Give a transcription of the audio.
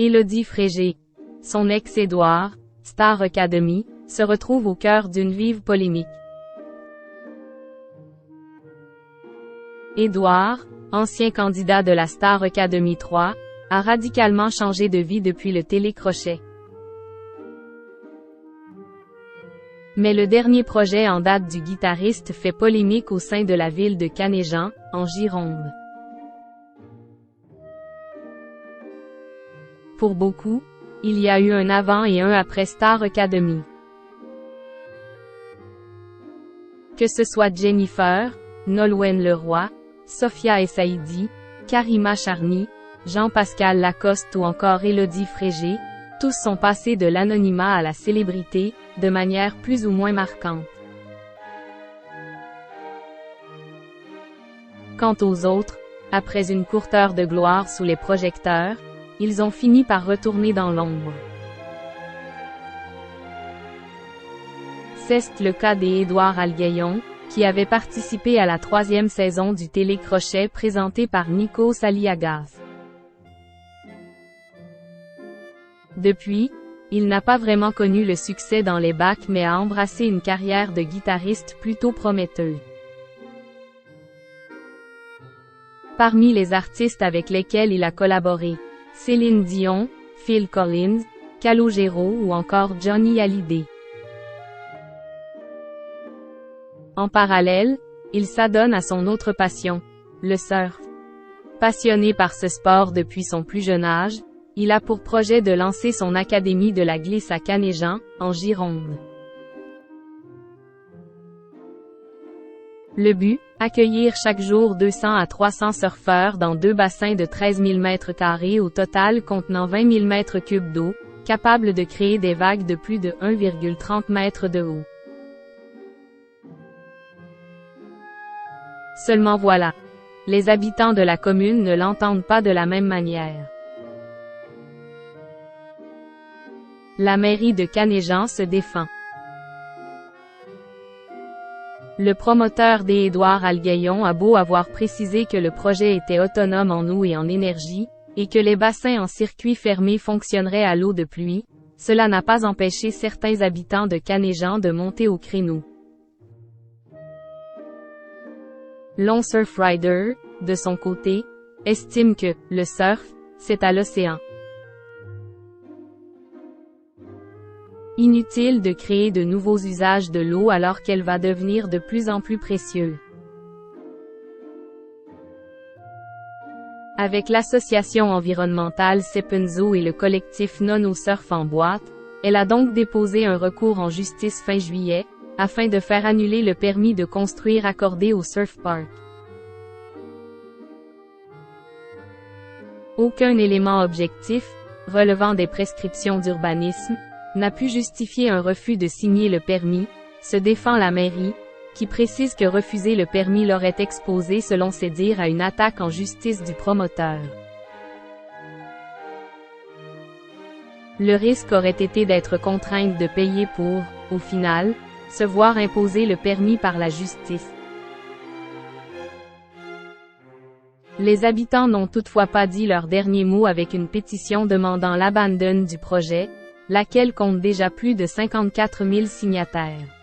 Élodie Frégé, son ex-Édouard, Star Academy, se retrouve au cœur d'une vive polémique. Édouard, ancien candidat de la Star Academy 3, a radicalement changé de vie depuis le télécrochet. Mais le dernier projet en date du guitariste fait polémique au sein de la ville de Canéjan, en Gironde. Pour beaucoup, il y a eu un avant et un après Star Academy. Que ce soit Jennifer, Nolwenn Leroy, Sophia Essaïdi, Karima Charny, Jean-Pascal Lacoste ou encore Élodie Frégé, tous sont passés de l'anonymat à la célébrité, de manière plus ou moins marquante. Quant aux autres, après une courte heure de gloire sous les projecteurs, ils ont fini par retourner dans l'ombre. C'est le cas d'Édouard Algueillon, qui avait participé à la 3e saison du télécrochet présenté par Nikos Aliagas. Depuis, il n'a pas vraiment connu le succès dans les bacs mais a embrassé une carrière de guitariste plutôt prometteuse. Parmi les artistes avec lesquels il a collaboré, Céline Dion, Phil Collins, Calogero ou encore Johnny Hallyday. En parallèle, il s'adonne à son autre passion, le surf. Passionné par ce sport depuis son plus jeune âge, il a pour projet de lancer son académie de la glisse à Canéjan, en Gironde. Le but, accueillir chaque jour 200 à 300 surfeurs dans 2 bassins de 13 000 m² au total contenant 20 000 m³ d'eau, capables de créer des vagues de plus de 1,30 m de haut. Seulement voilà. Les habitants de la commune ne l'entendent pas de la même manière. La mairie de Canéjan se défend. Le promoteur d'Édouard Algueillon a beau avoir précisé que le projet était autonome en eau et en énergie, et que les bassins en circuit fermé fonctionneraient à l'eau de pluie, cela n'a pas empêché certains habitants de Canéjan de monter au créneau. Lone Surf Rider, de son côté, estime que « le surf, c'est à l'océan ». Inutile de créer de nouveaux usages de l'eau alors qu'elle va devenir de plus en plus précieuse. Avec l'association environnementale Sepenzo et le collectif Non au surf en boîte, elle a donc déposé un recours en justice fin juillet, afin de faire annuler le permis de construire accordé au surf park. Aucun élément objectif, relevant des prescriptions d'urbanisme, n'a pu justifier un refus de signer le permis, se défend la mairie, qui précise que refuser le permis l'aurait exposé selon ses dires à une attaque en justice du promoteur. Le risque aurait été d'être contrainte de payer pour, au final, se voir imposer le permis par la justice. Les habitants n'ont toutefois pas dit leur dernier mot avec une pétition demandant l'abandon du projet, laquelle compte déjà plus de 54 000 signataires.